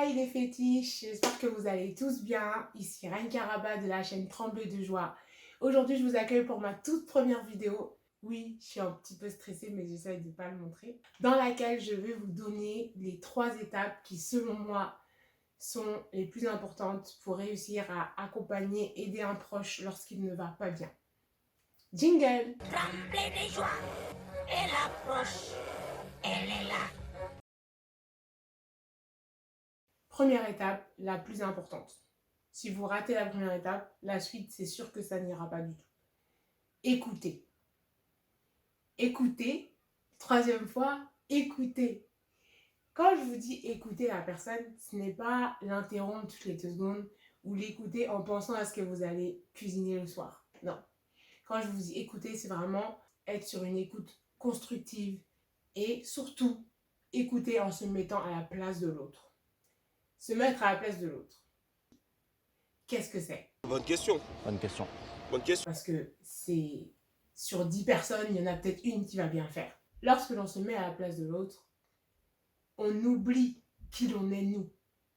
Hi les fétiches, j'espère que vous allez tous bien. Ici Reine Karaba de la chaîne Trembler de joie. Aujourd'hui, je vous accueille pour ma toute première vidéo. Oui, je suis un petit peu stressée, mais j'essaie de ne pas le montrer. Dans laquelle je vais vous donner les 3 étapes qui, selon moi, sont les plus importantes pour réussir à accompagner, aider un proche lorsqu'il ne va pas bien. Jingle! Trembler de joie, elle approche, elle est là. Première étape, la plus importante. Si vous ratez la première étape, la suite, c'est sûr que ça n'ira pas du tout. Écoutez. Écoutez. Troisième fois, écoutez. Quand je vous dis écouter la personne, ce n'est pas l'interrompre toutes les 2 secondes ou l'écouter en pensant à ce que vous allez cuisiner le soir. Non. Quand je vous dis écouter, c'est vraiment être sur une écoute constructive et surtout écouter en se mettant à la place de l'autre. Se mettre à la place de l'autre. Qu'est-ce que c'est? Bonne question. Bonne question. Bonne question. Parce que c'est sur 10 personnes, il y en a peut-être une qui va bien faire. Lorsque l'on se met à la place de l'autre, on oublie qui l'on est nous,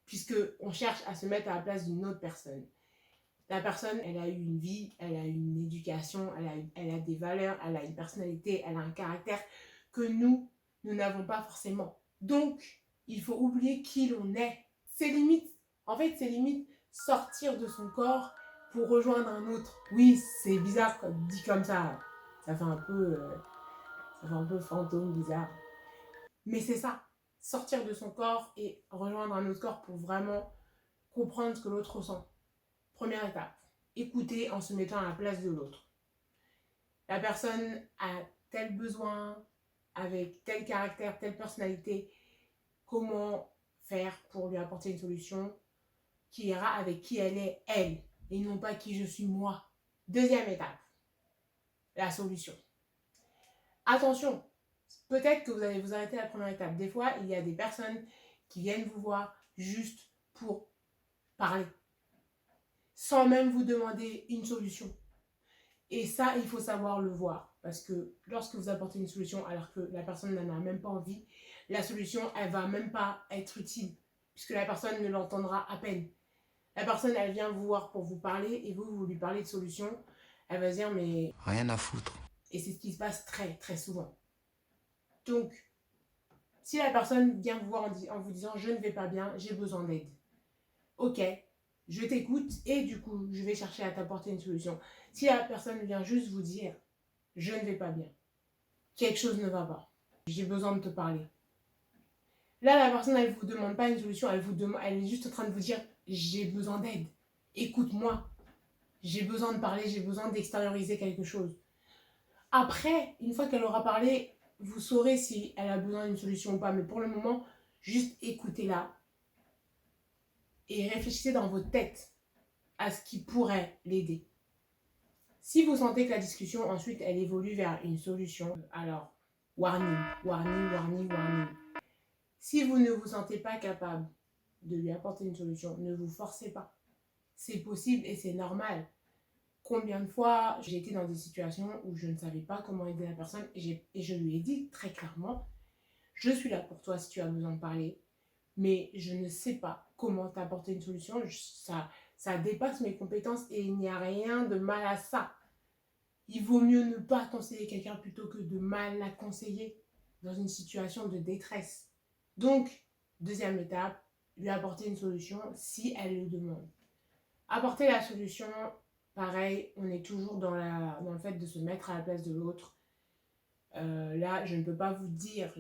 puisqu'on cherche à se mettre à la place d'une autre personne. La personne, elle a eu une vie, elle a eu une éducation, elle a des valeurs, elle a une personnalité, elle a un caractère que nous n'avons pas forcément. Donc, il faut oublier qui l'on est. C'est limite sortir de son corps pour rejoindre un autre. Oui, c'est bizarre dit comme ça. Ça fait un peu fantôme bizarre. Mais c'est ça. Sortir de son corps et rejoindre un autre corps pour vraiment comprendre ce que l'autre ressent. Première étape. Écouter en se mettant à la place de l'autre. La personne a tel besoin, avec tel caractère, telle personnalité. Comment faire pour lui apporter une solution qui ira avec qui elle est, elle, et non pas qui je suis, moi. Deuxième étape, la solution. Attention, peut-être que vous allez vous arrêter à la première étape. Des fois, il y a des personnes qui viennent vous voir juste pour parler, sans même vous demander une solution. Et ça, il faut savoir le voir. Parce que lorsque vous apportez une solution alors que la personne n'en a même pas envie, la solution, elle ne va même pas être utile, puisque la personne ne l'entendra à peine. La personne, elle vient vous voir pour vous parler et vous lui parlez de solution. Elle va se dire, mais... Rien à foutre. Et c'est ce qui se passe très, très souvent. Donc, si la personne vient vous voir en vous disant, je ne vais pas bien, j'ai besoin d'aide. Ok, je t'écoute et du coup, je vais chercher à t'apporter une solution. Si la personne vient juste vous dire, je ne vais pas bien, quelque chose ne va pas, j'ai besoin de te parler. Là, la personne, elle ne vous demande pas une solution, elle est juste en train de vous dire, j'ai besoin d'aide, écoute-moi, j'ai besoin de parler, j'ai besoin d'extérioriser quelque chose. Après, une fois qu'elle aura parlé, vous saurez si elle a besoin d'une solution ou pas, mais pour le moment, juste écoutez-la et réfléchissez dans votre tête à ce qui pourrait l'aider. Si vous sentez que la discussion, ensuite, elle évolue vers une solution, alors, warning, warning, warning, warning. Si vous ne vous sentez pas capable de lui apporter une solution, ne vous forcez pas. C'est possible et c'est normal. Combien de fois j'ai été dans des situations où je ne savais pas comment aider la personne et je lui ai dit très clairement, je suis là pour toi si tu as besoin de parler, mais je ne sais pas comment t'apporter une solution, ça dépasse mes compétences et il n'y a rien de mal à ça. Il vaut mieux ne pas conseiller quelqu'un plutôt que de mal la conseiller dans une situation de détresse. Donc, deuxième étape, lui apporter une solution si elle le demande. Apporter la solution, pareil, on est toujours dans le fait de se mettre à la place de l'autre. Là, je ne peux pas vous dire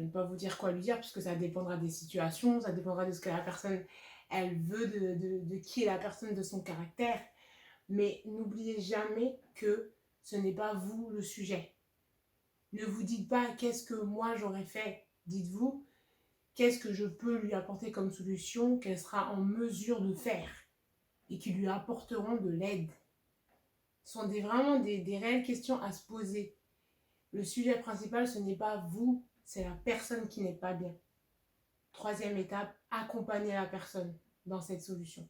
quoi lui dire, puisque ça dépendra des situations, ça dépendra de ce que la personne, elle veut, de qui est la personne, de son caractère. Mais n'oubliez jamais que ce n'est pas vous le sujet. Ne vous dites pas qu'est-ce que moi j'aurais fait. Dites-vous qu'est-ce que je peux lui apporter comme solution qu'elle sera en mesure de faire et qui lui apporteront de l'aide. Ce sont vraiment des réelles questions à se poser. Le sujet principal, ce n'est pas vous, c'est la personne qui n'est pas bien. Troisième étape, accompagner la personne dans cette solution.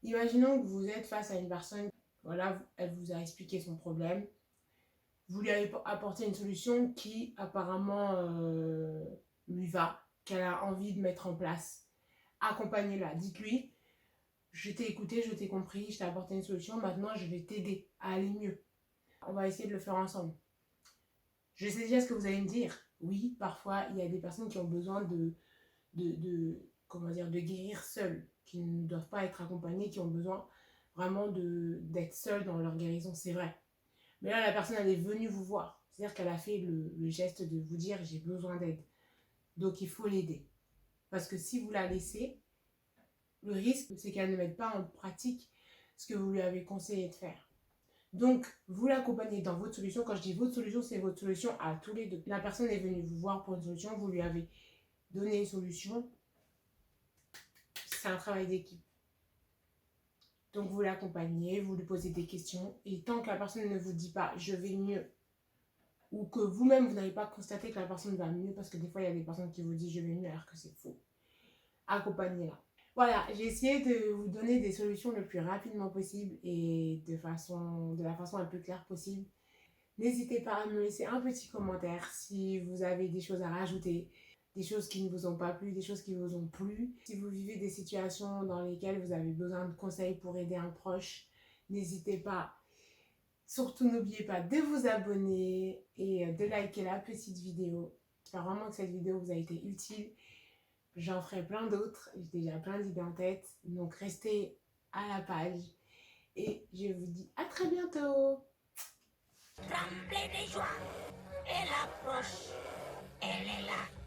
Imaginons que vous êtes face à une personne, voilà, elle vous a expliqué son problème. Vous lui avez apporté une solution qui apparemment lui va, qu'elle a envie de mettre en place. accompagnez-la. Dites-lui, je t'ai écouté, je t'ai compris, je t'ai apporté une solution, maintenant je vais t'aider à aller mieux. On va essayer de le faire ensemble. Je sais déjà ce que vous allez me dire. Oui, parfois, il y a des personnes qui ont besoin comment dire, de guérir seules, qui ne doivent pas être accompagnées, qui ont besoin vraiment d'être seules dans leur guérison, c'est vrai. Mais là, la personne, elle est venue vous voir. C'est-à-dire qu'elle a fait le geste de vous dire, j'ai besoin d'aide. Donc, il faut l'aider. Parce que si vous la laissez, le risque, c'est qu'elle ne mette pas en pratique ce que vous lui avez conseillé de faire. Donc, vous l'accompagnez dans votre solution. Quand je dis votre solution, c'est votre solution à tous les deux. La personne est venue vous voir pour une solution, vous lui avez donné une solution. C'est un travail d'équipe. Donc, vous l'accompagnez, vous lui posez des questions. Et tant que la personne ne vous dit pas « je vais mieux », ou que vous-même, vous n'avez pas constaté que la personne va mieux, parce que des fois, il y a des personnes qui vous disent « je vais mieux » alors que c'est faux. Accompagnez-la. Voilà, j'ai essayé de vous donner des solutions le plus rapidement possible et de la façon la plus claire possible. N'hésitez pas à me laisser un petit commentaire si vous avez des choses à rajouter, des choses qui ne vous ont pas plu, des choses qui vous ont plu. Si vous vivez des situations dans lesquelles vous avez besoin de conseils pour aider un proche, n'hésitez pas. Surtout, n'oubliez pas de vous abonner et de liker la petite vidéo. J'espère vraiment que cette vidéo vous a été utile. J'en ferai plein d'autres, j'ai déjà plein d'idées en tête, donc restez à la page et je vous dis à très bientôt. Tremblez de joie, elle approche, elle est là.